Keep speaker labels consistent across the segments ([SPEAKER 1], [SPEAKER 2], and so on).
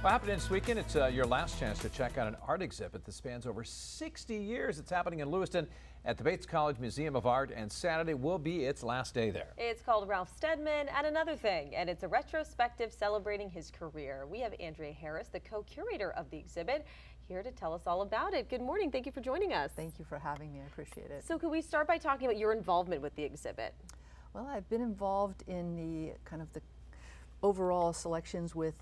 [SPEAKER 1] happening this weekend? It's your last chance to check out an art exhibit that spans over 60 years. It's happening in Lewiston at the Bates College Museum of Art, and Saturday will be its last day there.
[SPEAKER 2] It's called Ralph Steadman and Another Thing, and it's a retrospective celebrating his career. We have Andrea Harris, the co-curator of the exhibit, here to tell us all about it. Good morning. Thank you for joining us.
[SPEAKER 3] Thank you for having me. I appreciate it.
[SPEAKER 2] So could we start by talking about your involvement with the exhibit?
[SPEAKER 3] Well, I've been involved in the overall selections with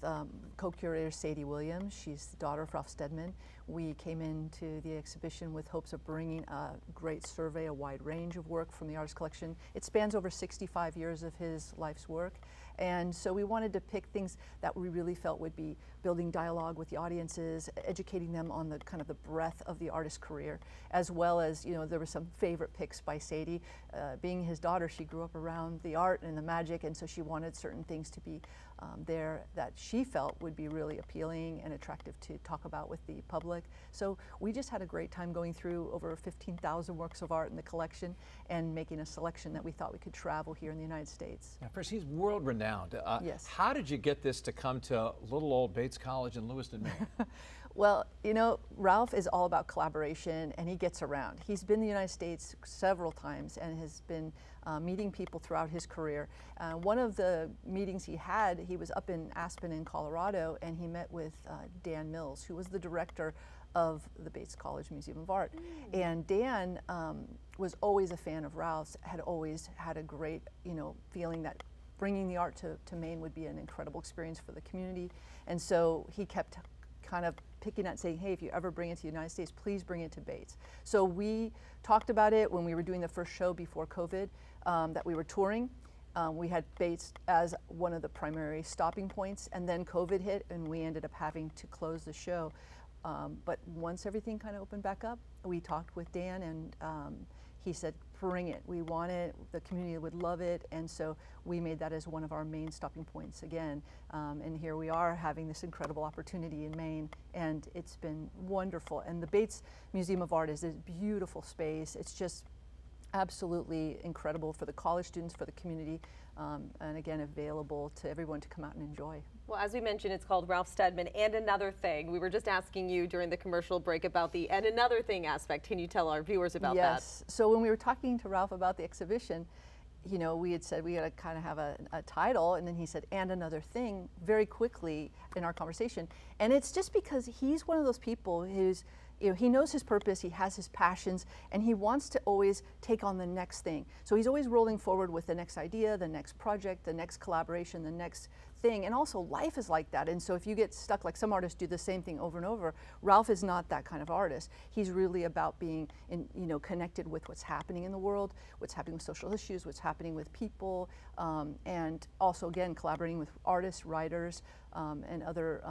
[SPEAKER 3] co-curator Sadie Williams. She's the daughter of Ralph Steadman. We came into the exhibition with hopes of bringing a great survey, a wide range of work from the artist collection. It spans over 65 years of his life's work. And so we wanted to pick things that we really felt would be building dialogue with the audiences, educating them on the kind of the breadth of the artist's career, as well as, you know, there were some favorite picks by Sadie. Being his daughter, she grew up around the art and the magic, and so she wanted certain things to be there that she felt would be really appealing and attractive to talk about with the public. So we just had a great time going through over 15,000 works of art in the collection and making a selection that we thought we could travel here in the United States.
[SPEAKER 1] Now, first, he's world-renowned.
[SPEAKER 3] Yes.
[SPEAKER 1] How did you get this to come to little old Bates College in Lewiston, Maine?
[SPEAKER 3] Well, you know, Ralph is all about collaboration, and he gets around. He's been in the United States several times and has been meeting people throughout his career. One of the meetings he had, he was up in Aspen in Colorado, and he met with Dan Mills, who was the director of the Bates College Museum of Art. And Dan was always a fan of Ralph's, had always had a great, you know, feeling that bringing the art to Maine would be an incredible experience for the community. And so he kept kind of picking at saying, hey, if you ever bring it to the United States, please bring it to Bates. So we talked about it when we were doing the first show before COVID, that we were touring. We had Bates as one of the primary stopping points, and then COVID hit and we ended up having to close the show. But once everything kind of opened back up, we talked with Dan, and he said, bring it, we want it, the community would love it, and so we made that as one of our main stopping points again. And here we are having this incredible opportunity in Maine, and it's been wonderful. And the Bates Museum of Art is a beautiful space. It's just absolutely incredible for the college students, for the community, and again, available to everyone to come out and enjoy.
[SPEAKER 2] Well, as we mentioned, it's called Ralph Steadman and Another Thing. We were just asking you during the commercial break about the and another thing aspect. Can you tell our viewers about that?
[SPEAKER 3] Yes. So when we were talking to Ralph about the exhibition, you know, we had said we had to kind of have a title, and then he said, and another thing, very quickly in our conversation. And it's just because he's one of those people who's, you know, he knows his purpose, he has his passions, and he wants to always take on the next thing. So he's always rolling forward with the next idea, the next project, the next collaboration, the next thing. And also life is like that. And so if you get stuck, like some artists do the same thing over and over, Ralph is not that kind of artist. He's really about being connected with what's happening in the world, what's happening with social issues, what's happening with people, and also again collaborating with artists, writers, and other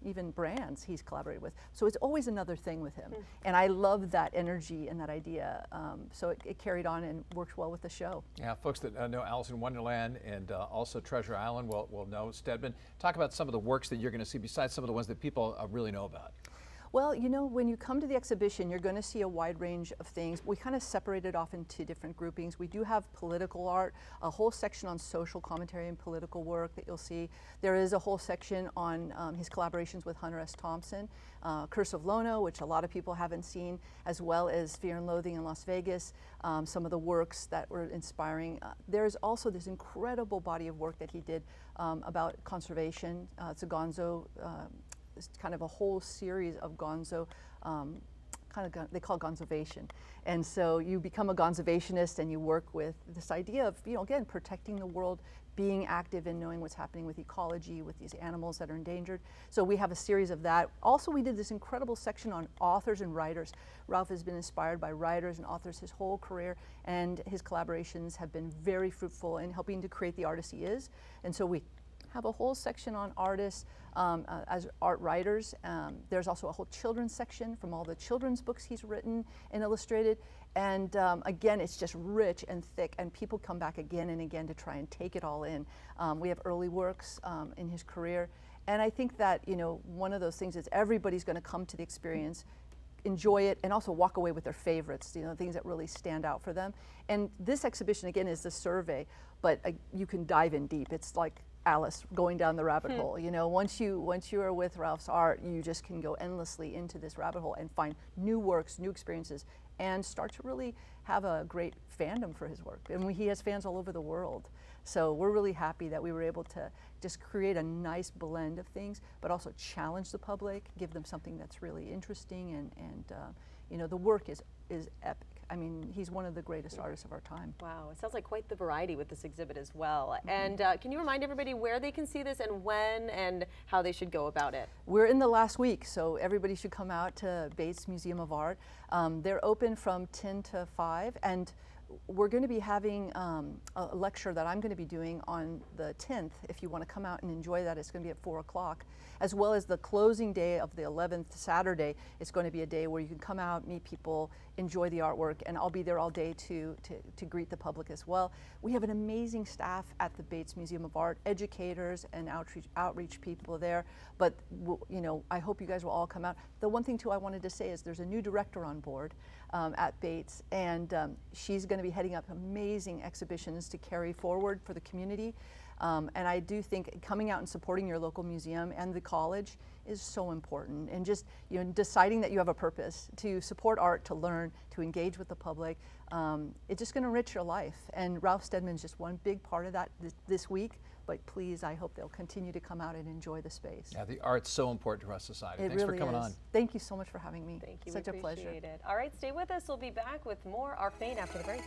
[SPEAKER 3] even brands he's collaborated with. So it's always another thing with him. And I love that energy and that idea. So it carried on and worked well with the show. Yeah,
[SPEAKER 1] folks that know Alice in Wonderland and also Treasure Island will know Steadman. Talk about some of the works that you're going to see besides some of the ones that people really know about.
[SPEAKER 3] Well, you know, when you come to the exhibition, you're going to see a wide range of things. We kind of separated off into different groupings. We do have political art, a whole section on social commentary and political work that you'll see. There is a whole section on his collaborations with Hunter S. Thompson, Curse of Lono, which a lot of people haven't seen, as well as Fear and Loathing in Las Vegas, some of the works that were inspiring. There's also this incredible body of work that he did about conservation. It's a gonzo, it's kind of a whole series of gonzo, they call it gonzovation. And so you become a gonzovationist and you work with this idea of, you know, again, protecting the world, being active and knowing what's happening with ecology, with these animals that are endangered. So we have a series of that. Also, we did this incredible section on authors and writers. Ralph has been inspired by writers and authors his whole career, and his collaborations have been very fruitful in helping to create the artist he is. And so we have a whole section on artists as art writers. There's also a whole children's section from all the children's books he's written and illustrated. And again, it's just rich and thick, and people come back again and again to try and take it all in. We have early works in his career. And I think that, you know, one of those things is everybody's going to come to the experience, enjoy it, and also walk away with their favorites, you know, things that really stand out for them. And this exhibition, again, is the survey, but you can dive in deep. It's like Alice going down the rabbit hole. You know, once you are with Ralph's art, you just can go endlessly into this rabbit hole and find new works, new experiences, and start to really have a great fandom for his work. And he has fans all over the world. So we're really happy that we were able to just create a nice blend of things, but also challenge the public, give them something that's really interesting, and you know, the work is epic. I mean, he's one of the greatest artists of our time.
[SPEAKER 2] Wow, it sounds like quite the variety with this exhibit as well. And can you remind everybody where they can see this and when and how they should go about it?
[SPEAKER 3] We're in the last week, so everybody should come out to Bates Museum of Art. They're open from 10 to 5, and we're going to be having a lecture that I'm going to be doing on the 10th. If you want to come out and enjoy that, it's going to be at 4 o'clock, as well as the closing day of the 11th, Saturday. It's going to be a day where you can come out, meet people, enjoy the artwork, and I'll be there all day to greet the public as well. We have an amazing staff at the Bates Museum of Art, educators and outreach people there, but you know, I hope you guys will all come out. The one thing too I wanted to say is there's a new director on board at Bates, and she's going to be heading up amazing exhibitions to carry forward for the community. And I do think coming out and supporting your local museum and the college is so important, and just, you know, deciding that you have a purpose to support art, to learn, to engage with the public. It's just going to enrich your life, and Ralph Steadman is just one big part of that this week. But please, I hope they'll continue to come out and enjoy the space.
[SPEAKER 1] Yeah, the art's so important to our society.
[SPEAKER 3] It
[SPEAKER 1] Thanks
[SPEAKER 3] really
[SPEAKER 1] for coming
[SPEAKER 3] is.
[SPEAKER 1] on.
[SPEAKER 3] Thank you so much for having me.
[SPEAKER 2] Thank you.
[SPEAKER 3] Such a pleasure.
[SPEAKER 2] It. All right, stay with us. We'll be back with more Arc Maine after the break.